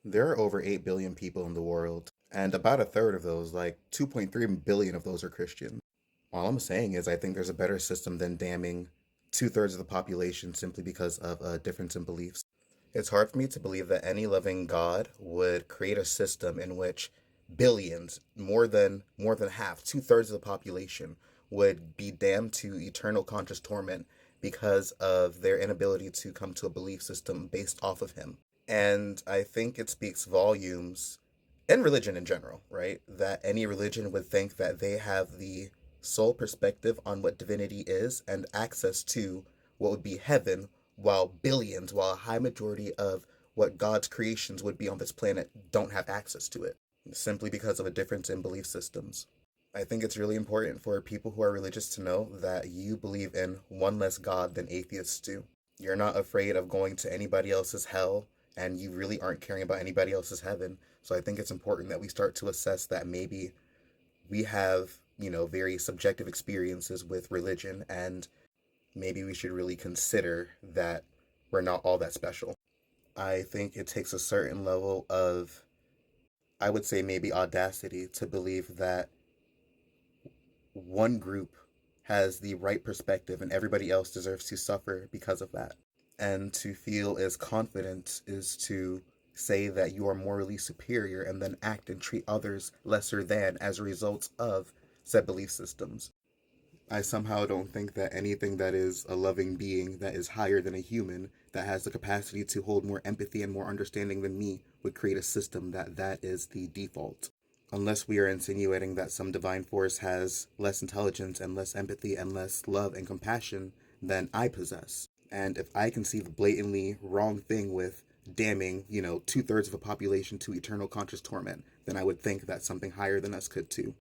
There are over 8 billion people in the world, and about a third of those, like 2.3 billion of those, are Christian. All I'm saying is, I think there's a better system than damning two-thirds of the population simply because of a difference in beliefs. It's hard for me to believe that any loving God would create a system in which billions, more than half, two-thirds of the population, would be damned to eternal conscious torment because of their inability to come to a belief system based off of him. And I think it speaks volumes in religion in general, right? That any religion would think that they have the sole perspective on what divinity is and access to what would be heaven, while billions, while a high majority of what God's creations would be on this planet don't have access to it, simply because of a difference in belief systems. I think it's really important for people who are religious to know that you believe in one less God than atheists do. You're not afraid of going to anybody else's hell, and you really aren't caring about anybody else's heaven. So I think it's important that we start to assess that maybe we have, very subjective experiences with religion, and maybe we should really consider that we're not all that special. I think it takes a certain level of, I would say, maybe audacity to believe that one group has the right perspective and everybody else deserves to suffer because of that. And to feel as confident is to say that you are morally superior and then act and treat others lesser than as a result of said belief systems. I somehow don't think that anything that is a loving being that is higher than a human, that has the capacity to hold more empathy and more understanding than me, would create a system that is the default. Unless we are insinuating that some divine force has less intelligence and less empathy and less love and compassion than I possess. And if I can see the blatantly wrong thing with damning, two-thirds of a population to eternal conscious torment, then I would think that something higher than us could too.